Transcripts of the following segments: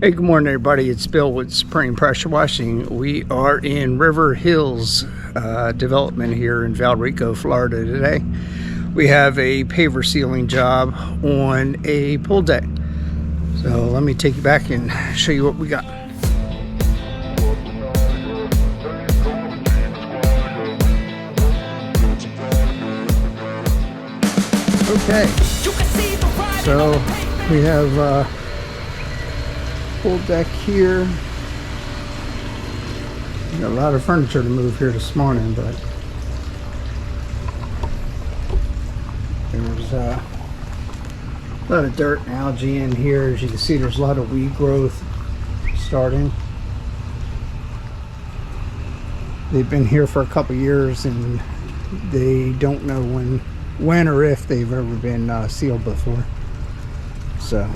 Hey, good morning everybody. It's Bill with Supreme Pressure Washing. We are in Riverhills development here in Valrico, Florida today. We have a paver sealing job on a pool deck. So let me take you back and show you what we got. Okay, so we have pool deck here. We got a lot of furniture to move here this morning, but there's a lot of dirt and algae in here. As you can see, there's a lot of weed growth starting. They've been here for a couple years and they don't know when or if they've ever been sealed before. So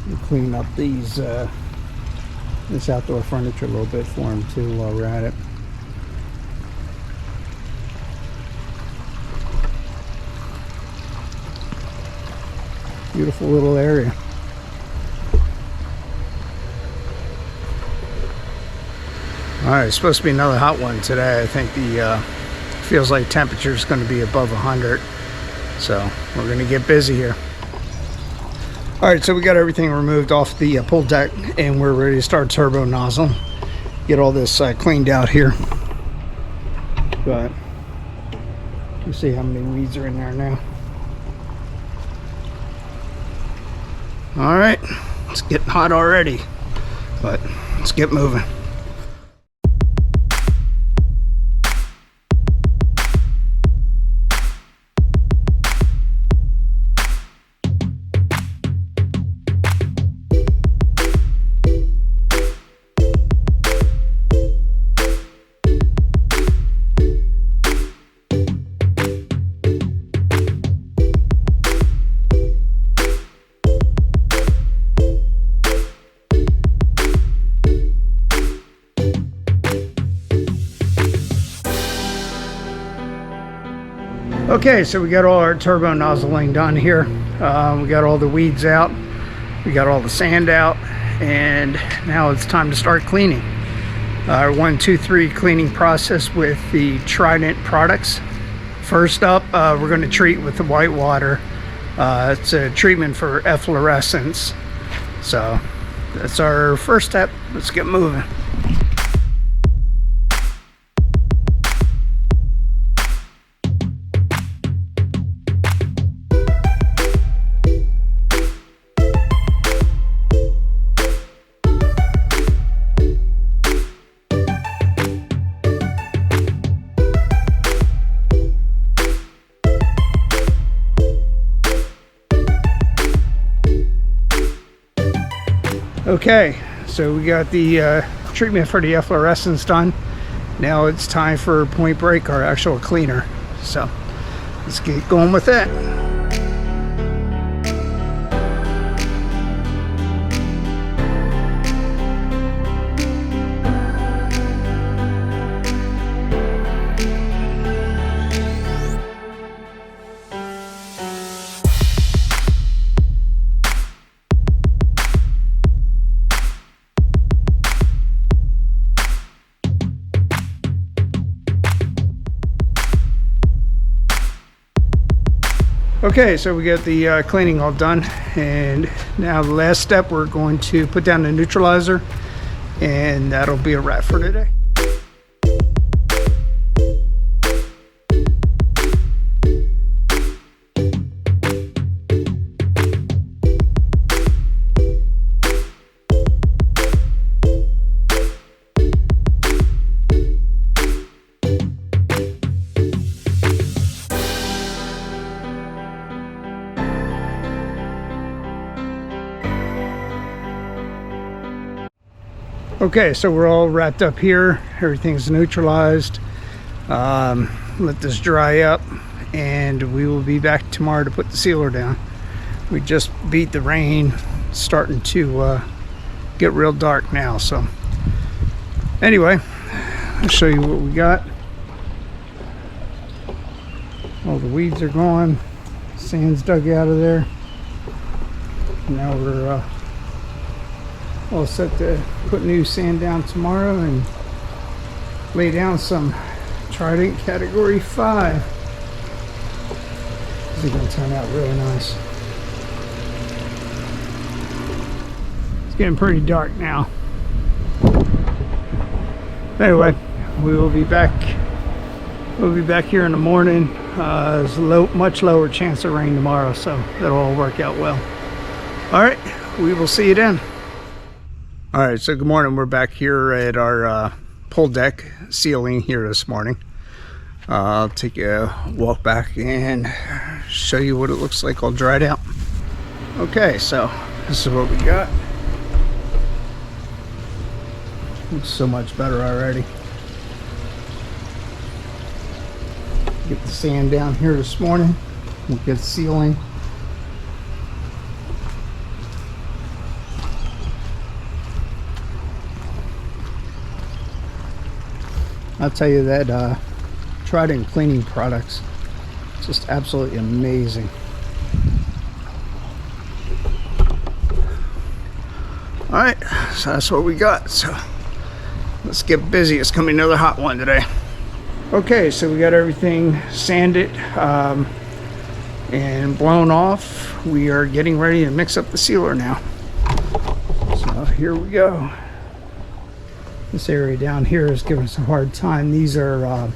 we'll clean up these this outdoor furniture a little bit for them too while we're at it. Beautiful little area. Alright, it's supposed to be another hot one today. I think the feels like temperature is going to be above 100, so we're going to get busy here. Alright, so we got everything removed off the pool deck and we're ready to start turbo nozzle. Get all this cleaned out here. But you see how many weeds are in there now. Alright, it's getting hot already, but let's get moving. Okay, so we got all our turbo nozzling done here. We got all the weeds out, we got all the sand out, and now it's time to start cleaning. Our 1, 2, 3 cleaning process with the Trident products. First up, we're going to treat with the white water. It's a treatment for efflorescence. So that's our first step. Let's get moving. Okay, so we got the treatment for the efflorescence done. Now it's time for Point Break, our actual cleaner. So let's get going with that. Okay, so we got the cleaning all done, and now the last step, we're going to put down the neutralizer, and that'll be a wrap for today. Okay, so we're all wrapped up here. Everything's neutralized. Let this dry up and we will be back tomorrow to put the sealer down. We just beat the rain. It's starting to get real dark now. So anyway, I'll show you what we got. All the weeds are gone. Sand's dug out of there. Now we're all set to put new sand down tomorrow and lay down some Trident Category 5. This is going to turn out really nice. It's getting pretty dark now. Anyway, we will be back. We'll be back here in the morning. There's much lower chance of rain tomorrow, so that'll all work out well. All right, we will see you then. All right, so good morning. We're back here at our pull deck sealing here this morning. I'll take a walk back and show you what it looks like all dried out. Okay, so this is what we got. Looks so much better already. Get the sand down here this morning. We'll get sealing. I'll tell you that Trident cleaning products, just absolutely amazing. All right, so that's what we got. So let's get busy. It's gonna be another hot one today. Okay, so we got everything sanded and blown off. We are getting ready to mix up the sealer now. So here we go. This area down here is giving us a hard time. These are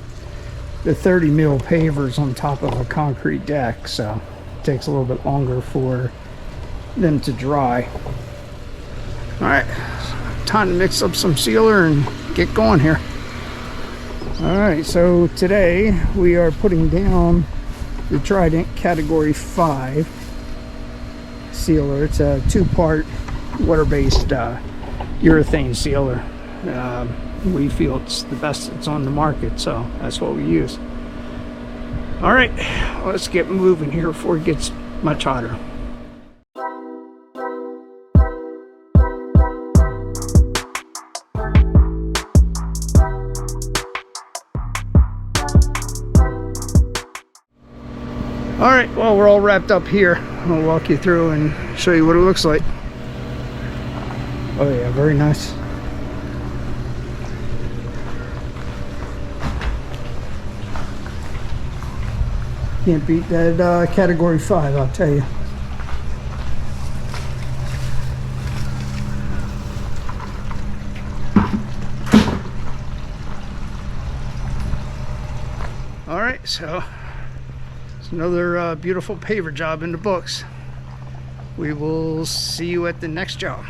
the 30 mil pavers on top of a concrete deck, so it takes a little bit longer for them to dry. All right, time to mix up some sealer and get going here. All right, so today we are putting down the Trident Category 5 sealer. It's a 2-part water-based urethane sealer. We feel it's the best that's on the market, so that's what we use. All right, let's get moving here before it gets much hotter. All right, well, we're all wrapped up here. I'll walk you through and show you what it looks like. Oh yeah, very nice. Can't beat that Category 5, I'll tell you. All right, so it's another beautiful paver job in the books. We will see you at the next job.